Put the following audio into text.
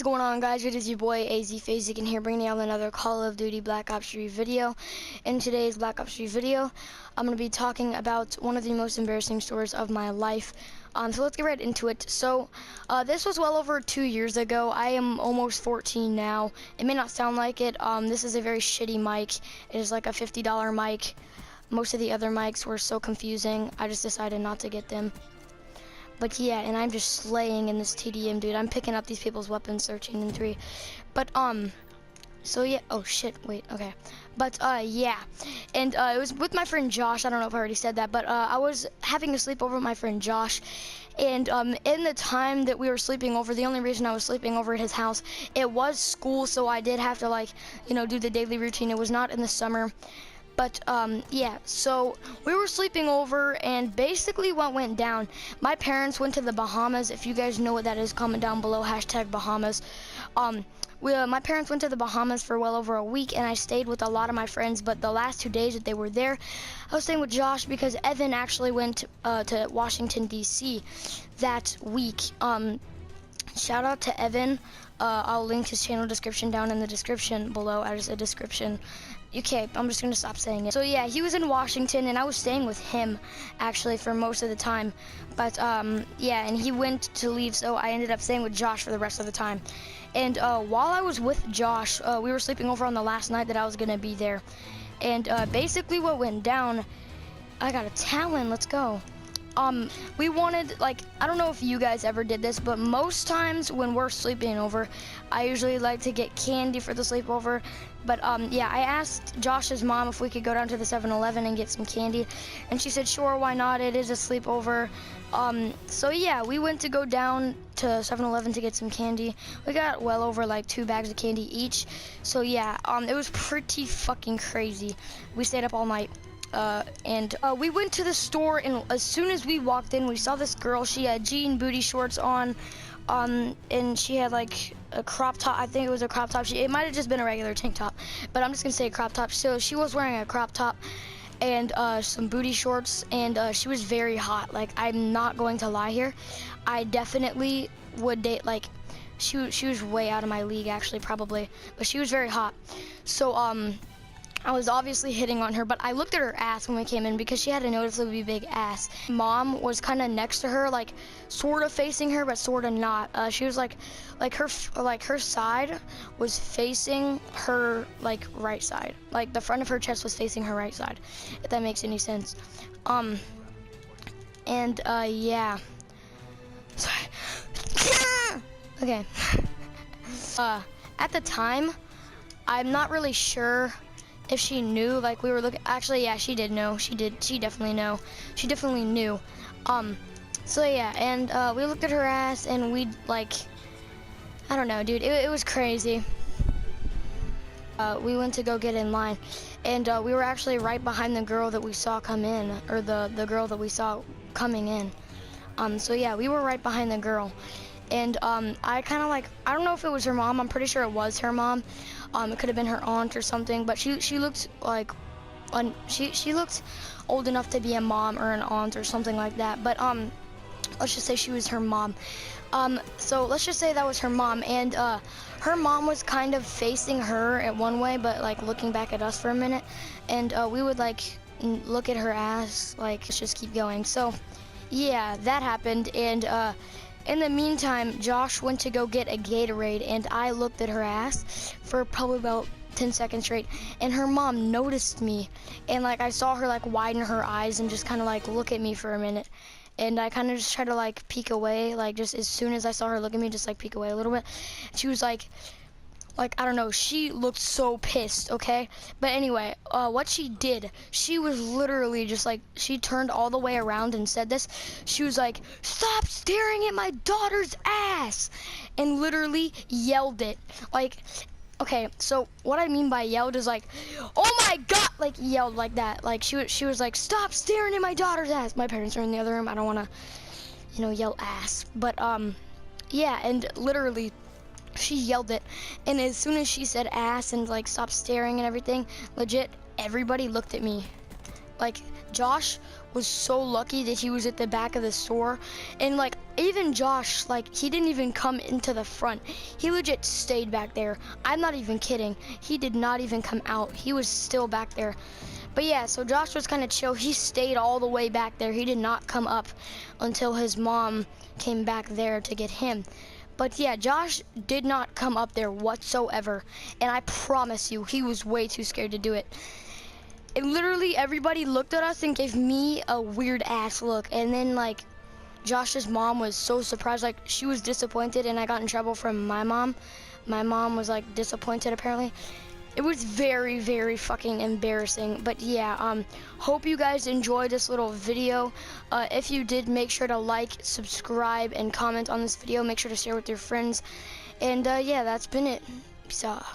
going on, guys? It is your boy AZFazic in here, bringing out another Call of Duty Black Ops 3 video. In today's Black Ops 3 video, I'm going to be talking about one of the most embarrassing stories of my life. So let's get right into it. So this was well over 2 years ago. I am almost 14 now. It may not sound like it. This is a very shitty mic. It is like a $50 mic. Most of the other mics were so confusing, I just decided not to get them. But yeah, and I'm just slaying in this TDM, dude. I'm picking up these people's weapons 13 and 3. But so yeah, oh shit, wait, okay. But yeah, and it was with my friend Josh. I don't know if I already said that, but I was having a sleepover with my friend Josh. And in the time that we were sleeping over, the only reason I was sleeping over at his house, it was school, so I did have to, like, you know, do the daily routine. It was not in the summer. But yeah, so we were sleeping over, and basically what went down, my parents went to the Bahamas. If you guys know what that is, comment down below, #Bahamas. My parents went to the Bahamas for well over a week, and I stayed with a lot of my friends. But the last 2 days that they were there, I was staying with Josh because Evan actually went to Washington, D.C. that week. Shout out to Evan. I'll link his channel description down in the description below as a description. Okay, I'm just gonna stop saying it. So yeah, he was in Washington, and I was staying with him actually for most of the time. But yeah, and he went to leave, so I ended up staying with Josh for the rest of the time. And while I was with Josh, we were sleeping over on the last night that I was gonna be there. And basically what went down, I got a Talon, let's go. We wanted, like, I don't know if you guys ever did this, but most times when we're sleeping over, I usually like to get candy for the sleepover. But yeah, I asked Josh's mom if we could go down to the 7-Eleven and get some candy, and she said, sure, why not? It is a sleepover. So yeah, we went to go down to 7-Eleven to get some candy. We got well over like 2 bags of candy each. So yeah, it was pretty fucking crazy. We stayed up all night. And we went to the store, and as soon as we walked in, we saw this girl. She had jean booty shorts on, and she had like a crop top. I think it was a crop top. It might have just been a regular tank top, but I'm just gonna say a crop top. So she was wearing a crop top and some booty shorts, and she was very hot. Like, I'm not going to lie here. I definitely would date, like, she was way out of my league actually, probably, but she was very hot. So I was obviously hitting on her, but I looked at her ass when we came in because she had a noticeably big ass. Mom was kind of next to her, like sort of facing her, but sort of not. She was like her side was facing her like right side, like the front of her chest was facing her right side, if that makes any sense. And yeah. Sorry. Okay. At the time, I'm not really sure if she knew, like, we were looking. Actually, yeah, she did know. She definitely know. She definitely knew. So yeah, and we looked at her ass, and we, like, I don't know, dude, it was crazy. We went to go get in line, and we were actually right behind the girl that we saw come in, or the girl that we saw coming in. So yeah, we were right behind the girl, and I kind of, like, I don't know if it was her mom. I'm pretty sure it was her mom. It could have been her aunt or something, but she looked like, she looked old enough to be a mom or an aunt or something like that. But let's just say she was her mom. So let's just say that was her mom, and her mom was kind of facing her at one way, but like looking back at us for a minute, and we would like look at her ass, like, let's just keep going. So yeah, that happened, and in the meantime, Josh went to go get a Gatorade, and I looked at her ass for probably about 10 seconds straight, and her mom noticed me, and like I saw her like widen her eyes and just kind of like look at me for a minute, and I kind of just tried to like peek away, like just as soon as I saw her look at me, just like peek away a little bit. She was like, I don't know, she looked so pissed, okay? But anyway, what she did, she was literally just like, she turned all the way around and said this. She was like, stop staring at my daughter's ass, and literally yelled it. Like, okay, so what I mean by yelled is like, oh my God, like yelled like that. Like she was like, stop staring at my daughter's ass. My parents are in the other room. I don't want to, you know, yell ass. But yeah, and literally, she yelled it, and as soon as she said ass and like stop staring and everything, legit everybody looked at me, Like, Josh was so lucky that he was at the back of the store, and like, even Josh, like, he didn't even come into the front. He legit stayed back there. I'm not even kidding. He did not even come out. He was still back there. But yeah, so Josh was kind of chill. He stayed all the way back there. He did not come up until his mom came back there to get him. But yeah, Josh did not come up there whatsoever, and I promise you, he was way too scared to do it. And literally everybody looked at us and gave me a weird ass look, and then like Josh's mom was so surprised, like she was disappointed, and I got in trouble from my mom. My mom was like disappointed apparently. It was very, very fucking embarrassing. But yeah, hope you guys enjoyed this little video. If you did, make sure to like, subscribe, and comment on this video. Make sure to share with your friends. And yeah, that's been it. Peace out.